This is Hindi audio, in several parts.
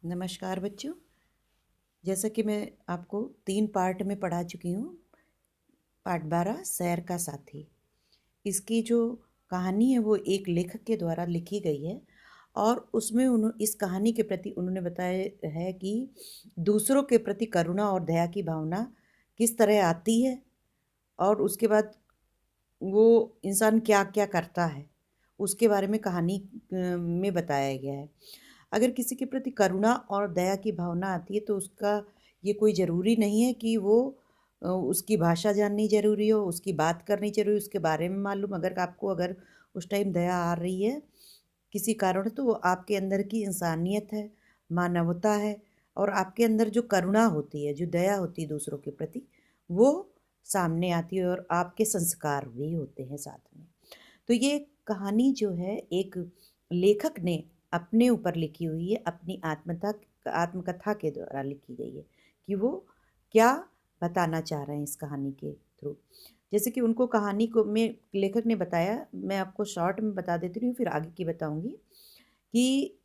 नमस्कार बच्चों। जैसा कि मैं आपको 3 पार्ट में पढ़ा चुकी हूँ। पार्ट 12 सैर का साथी। इसकी जो कहानी है वो एक लेखक के द्वारा लिखी गई है और उसमें इस कहानी के प्रति उन्होंने बताया है कि दूसरों के प्रति करुणा और दया की भावना किस तरह आती है और उसके बाद वो इंसान क्या क्या करता है, उसके बारे में कहानी में बताया गया है। अगर किसी के प्रति करुणा और दया की भावना आती है तो उसका ये कोई ज़रूरी नहीं है कि वो उसकी भाषा जाननी ज़रूरी हो, उसकी बात करनी ज़रूरी, उसके बारे में मालूम। अगर उस टाइम दया आ रही है किसी कारण, तो वो आपके अंदर की इंसानियत है, मानवता है, और आपके अंदर जो करुणा होती है, जो दया होती है दूसरों के प्रति, वो सामने आती है और आपके संस्कार भी होते हैं साथ में। तो ये कहानी जो है एक लेखक ने अपने ऊपर लिखी हुई है, अपनी आत्मकथा के द्वारा लिखी गई है कि वो क्या बताना चाह रहे हैं इस कहानी के थ्रू। जैसे कि उनको कहानी को में लेखक ने बताया, मैं आपको शॉर्ट में बता देती हूँ, फिर आगे की बताऊंगी कि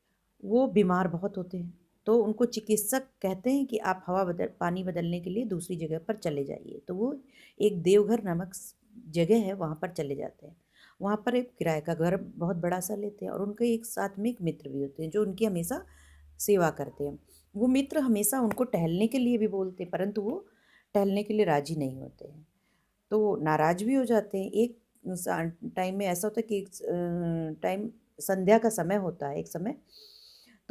वो बीमार बहुत होते हैं। तो उनको चिकित्सक कहते हैं कि आप पानी बदलने के लिए दूसरी जगह पर चले जाइए। तो वो एक देवघर नामक जगह है, वहाँ पर चले जाते हैं। वहाँ पर एक किराए का घर बहुत बड़ा सा लेते हैं और उनके एक साथ में एक मित्र भी होते हैं जो उनकी हमेशा सेवा करते हैं। वो मित्र हमेशा उनको टहलने के लिए भी बोलते हैं, परंतु वो टहलने के लिए राजी नहीं होते हैं। तो वो नाराज़ भी हो जाते हैं। एक टाइम में ऐसा होता है कि एक टाइम संध्या का समय होता है, एक समय।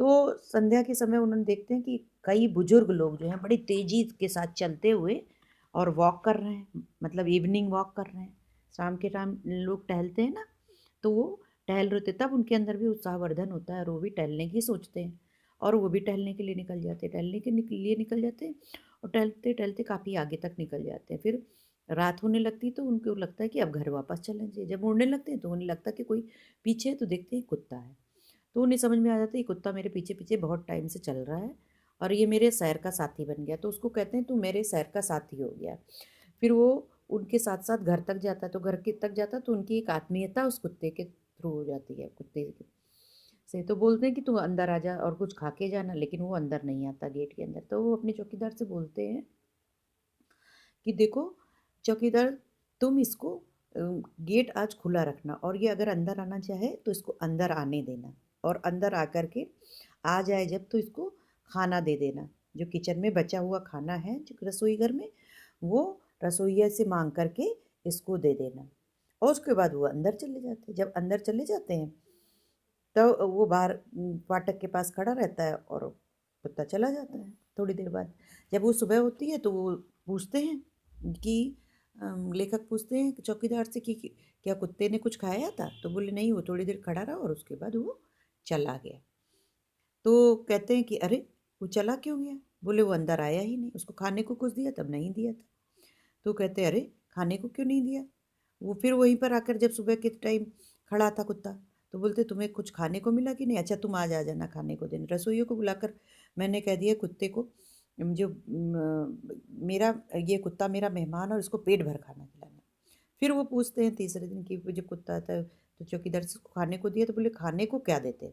तो संध्या के समय उन्होंने देखते हैं कि कई बुजुर्ग लोग जो हैं बड़ी तेज़ी के साथ चलते हुए और वॉक कर रहे हैं, मतलब इवनिंग वॉक कर रहे हैं। शाम के टाइम लोग टहलते हैं ना, तो वो टहल रहे थे, तब उनके अंदर भी उत्साहवर्धन होता है और वो भी टहलने की सोचते हैं और वो भी टहलने के लिए निकल जाते हैं, लिए निकल जाते हैं और टहलते टहलते काफ़ी आगे तक निकल जाते हैं। फिर रात होने लगती है तो उनको लगता है कि अब घर वापस चलना चाहिए। जब मुड़ने लगते हैं तो उन्हें लगता है कि कोई पीछे है, तो देखते हैं कुत्ता है। तो उन्हें समझ में आ जाता है ये कुत्ता मेरे पीछे पीछे बहुत टाइम से चल रहा है और ये मेरे सैर का साथी बन गया। तो उसको कहते हैं तू मेरे सैर का साथी हो गया। फिर वो उनके साथ साथ घर तक जाता है, तो घर के तक जाता है तो उनकी एक आत्मीयता उस कुत्ते के थ्रू हो जाती है। से तो बोलते हैं कि तू अंदर आ जा और कुछ खा के जाना, लेकिन वो अंदर नहीं आता गेट के अंदर। तो वो अपने चौकीदार से बोलते हैं कि देखो चौकीदार, तुम इसको गेट आज खुला रखना और ये अगर अंदर आना चाहे तो इसको अंदर आने देना, और अंदर आकर के आ जाए जब तो इसको खाना दे देना। जो किचन में बचा हुआ खाना है जो रसोई घर में, वो रसोइया से मांग करके इसको दे देना। और उसके बाद वो अंदर चले जाते हैं। जब अंदर चले जाते हैं तब वो बाहर फाटक के पास खड़ा रहता है और कुत्ता चला जाता है। थोड़ी देर बाद जब वो सुबह होती है तो वो पूछते हैं कि लेखक पूछते हैं चौकीदार से कि क्या कुत्ते ने कुछ खाया था? तो बोले नहीं, वो थोड़ी देर खड़ा रहा और उसके बाद वो चला गया। तो कहते हैं कि अरे वो चला क्यों गया? बोले वो अंदर आया ही नहीं, उसको खाने को कुछ दिया तब नहीं दिया था। तो कहते हैं अरे खाने को क्यों नहीं दिया? वो फिर वहीं पर आकर जब सुबह के टाइम खड़ा था कुत्ता, तो बोलते तुम्हें कुछ खाने को मिला कि नहीं? अच्छा तुम आज आ जाना खाने को देने। रसोइयों को बुलाकर मैंने कह दिया कुत्ते को, जो मेरा ये कुत्ता मेरा मेहमान और इसको पेट भर खाना खिलाना। फिर वो पूछते हैं तीसरे दिन कि जब कुत्ता आता है तो चौकीदार से उसको खाने को दिया? तो बोले खाने को क्या देते?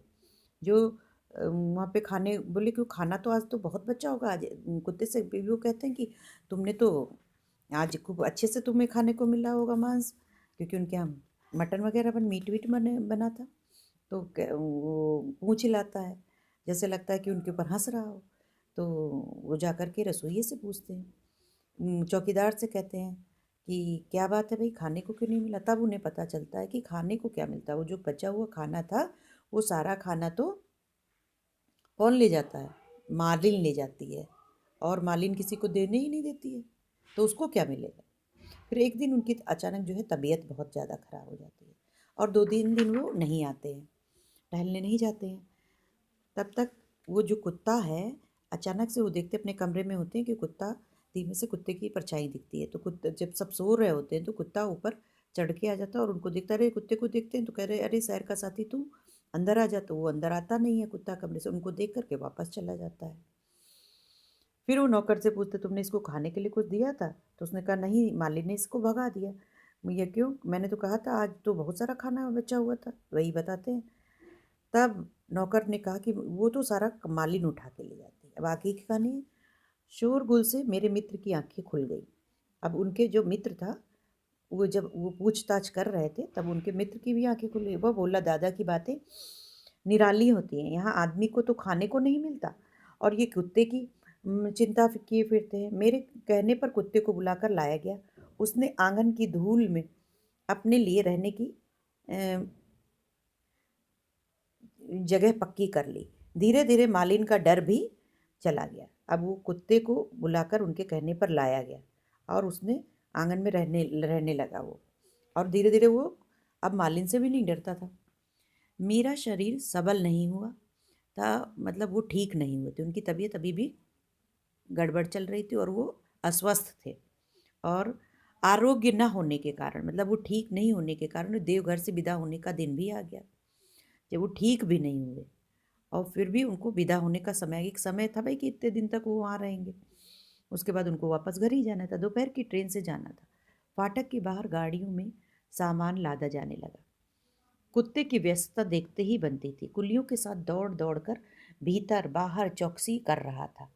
जो वहाँ पे खाने, बोले क्यों खाना तो आज तो बहुत बचा होगा आज। कुत्ते से भी वो कहते हैं कि तुमने तो आज खूब अच्छे से तुम्हें खाने को मिला होगा मांस, क्योंकि उनके यहाँ मटन वगैरह मीट वीट बना था। तो वो पूँछ हिलाता है, जैसे लगता है कि उनके ऊपर हंस रहा हो। तो वो जा कर के रसोइये से पूछते हैं, चौकीदार से कहते हैं कि क्या बात है भाई, खाने को क्यों नहीं मिला? तब उन्हें पता चलता है कि खाने को क्या मिलता है। वो जो बचा हुआ खाना था, वो सारा खाना तो कौन ले जाता है? मालिन ले जाती है, और मालिन किसी को देने ही नहीं देती है, तो उसको क्या मिलेगा? फिर एक दिन उनकी अचानक जो है तबीयत बहुत ज़्यादा ख़राब हो जाती है और 2-3 दिन वो नहीं आते हैं, टहलने नहीं जाते हैं। तब तक वो जो कुत्ता है, अचानक से वो देखते अपने कमरे में होते हैं कि कुत्ता, धीमे से कुत्ते की परछाई दिखती है। तो कुत्ता, जब सब सो रहे होते हैं तो कुत्ता ऊपर चढ़ के आ जाता है और उनको देखता रहे। कुत्ते को देखते हैं तो कह रहे अरे सैर का साथी तू अंदर आ जा। तो वो अंदर आता नहीं है कुत्ता कमरे से, उनको देख करके वापस चला जाता है। फिर वो नौकर से पूछते तुमने इसको खाने के लिए कुछ दिया था? तो उसने कहा नहीं, माली ने इसको भगा दिया। ये क्यों? मैंने तो कहा था आज तो बहुत सारा खाना बचा हुआ था। वही बताते हैं। तब नौकर ने कहा कि वो तो सारा मालिन उठा के ले जाती है। अब आगे की कहानी है, शोरगुल से मेरे मित्र की आंखें खुल गई। अब उनके जो मित्र था, वो जब वो पूछताछ कर रहे थे तब उनके मित्र की भी आंखें खुल गई। वो बोला, दादा की बातें निराली होती हैं, यहाँ आदमी को तो खाने को नहीं मिलता और ये कुत्ते की चिंता किए फिरते हैं। मेरे कहने पर कुत्ते को बुलाकर लाया गया। उसने आंगन की धूल में अपने लिए रहने की अ, जगह पक्की कर ली। धीरे धीरे मालिन का डर भी चला गया। अब वो कुत्ते को बुलाकर उनके कहने पर लाया गया और उसने आंगन में रहने रहने लगा वो। और धीरे धीरे वो अब मालिन से भी नहीं डरता था। मेरा शरीर सबल नहीं हुआ था, मतलब वो ठीक नहीं हुए थे, उनकी तबीयत अभी भी गड़बड़ चल रही थी और वो अस्वस्थ थे। और आरोग्य न होने के कारण, मतलब वो ठीक नहीं होने के कारण देवघर से विदा होने का दिन भी आ गया, जब वो ठीक भी नहीं हुए। और फिर भी उनको विदा होने का समय, एक समय था भाई कि इतने दिन तक वो वहाँ रहेंगे, उसके बाद उनको वापस घर ही जाना था। दोपहर की ट्रेन से जाना था। फाटक के बाहर गाड़ियों में सामान लादा जाने लगा। कुत्ते की व्यस्तता देखते ही बनती थी। कुल्लियों के साथ दौड़ दौड़ कर भीतर बाहर चौकसी कर रहा था,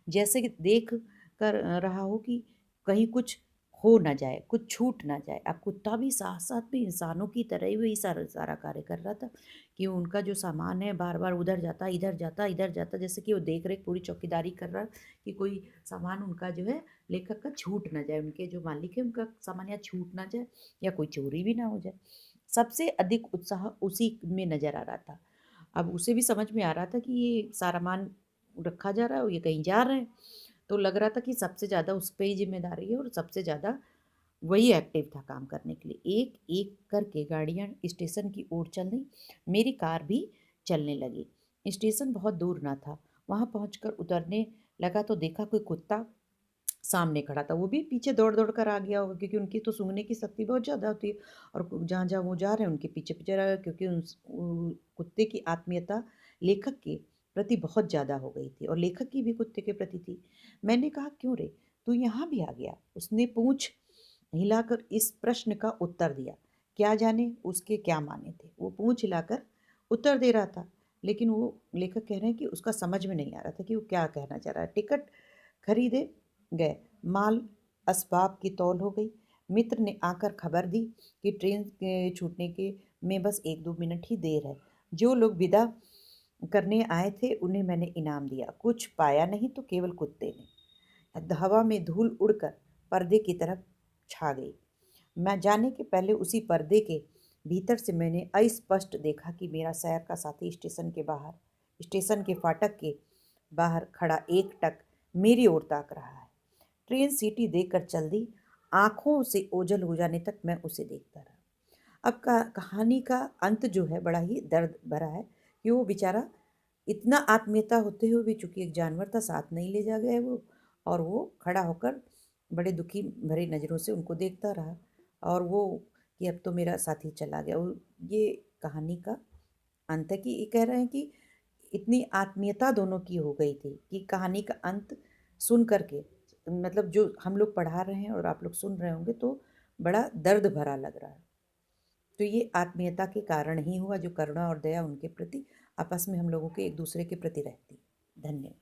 जैसे कि देख कर रहा हो कि कहीं कुछ हो ना जाए, कुछ छूट ना जाए। अब कुत्ता भी साथ साथ में इंसानों की तरह ही वही सारा सारा कार्य कर रहा था कि उनका जो सामान है बार बार उधर जाता इधर जाता इधर जाता, जैसे कि वो देख रेख पूरी चौकीदारी कर रहा कि कोई सामान उनका जो है लेखक का छूट ना जाए, उनके जो मालिक है उनका सामान या छूट ना जाए या कोई चोरी भी ना हो जाए। सबसे अधिक उत्साह उसी में नजर आ रहा था। अब उसे भी समझ में आ रहा था कि ये सारा मान रखा जा रहा है और ये कहीं जा रहे हैं, तो लग रहा था कि सबसे ज़्यादा उस पर ही जिम्मेदारी है और सबसे ज़्यादा वही एक्टिव था काम करने के लिए। एक एक करके गाड़ियाँ स्टेशन की ओर चलने, मेरी कार भी चलने लगी। स्टेशन बहुत दूर ना था। वहाँ पहुँचकर उतरने लगा तो देखा कोई कुत्ता सामने खड़ा था। वो भी पीछे दौड़ दौड़ कर आ गया होगा, क्योंकि उनकी तो सूंघने की शक्ति बहुत ज़्यादा होती है और जहाँ जहाँ वो जा रहे हैं उनके पीछे पीछे रहा, क्योंकि कुत्ते की आत्मीयता लेखक के प्रति बहुत ज़्यादा हो गई थी और लेखक की भी कुत्ते के प्रति थी। मैंने कहा, क्यों रे, तू यहाँ भी आ गया? उसने पूंछ हिलाकर इस प्रश्न का उत्तर दिया। क्या जाने उसके क्या माने थे, वो पूंछ हिलाकर उत्तर दे रहा था, लेकिन वो लेखक कह रहे हैं कि उसका समझ में नहीं आ रहा था कि वो क्या कहना चाह रहा है। टिकट खरीदे गए, माल असबाब की तौल हो गई। मित्र ने आकर खबर दी कि ट्रेन के छूटने के में बस 1-2 मिनट ही देर है। जो लोग विदा करने आए थे उन्हें मैंने इनाम दिया। कुछ पाया नहीं तो केवल कुत्ते ने। हवा में धूल उड़कर पर्दे की तरफ छा गई। मैं जाने के पहले उसी पर्दे के भीतर से मैंने अस्पष्ट देखा कि मेरा सैर का साथी स्टेशन के फाटक के बाहर खड़ा एकटक मेरी ओर ताक रहा है। ट्रेन सीटी देकर चल दी। आंखों से ओझल हो जाने तक मैं उसे देखता रहा। अब कहानी का अंत जो है बड़ा ही दर्द भरा है कि वो बेचारा इतना आत्मीयता होते हुए भी, चूंकि एक जानवर था, साथ नहीं ले जा गए वो, और वो खड़ा होकर बड़े दुखी भरी नज़रों से उनको देखता रहा। और वो कि अब तो मेरा साथी चला गया। ये कहानी का अंत है कि ये कह रहे हैं कि इतनी आत्मीयता दोनों की हो गई थी कि कहानी का अंत सुन करके, मतलब जो हम लोग पढ़ा रहे हैं और आप लोग सुन रहे होंगे, तो बड़ा दर्द भरा लग रहा है। तो ये आत्मीयता के कारण ही हुआ, जो करुणा और दया उनके प्रति आपस में हम लोगों के एक दूसरे के प्रति रहती। धन्यवाद।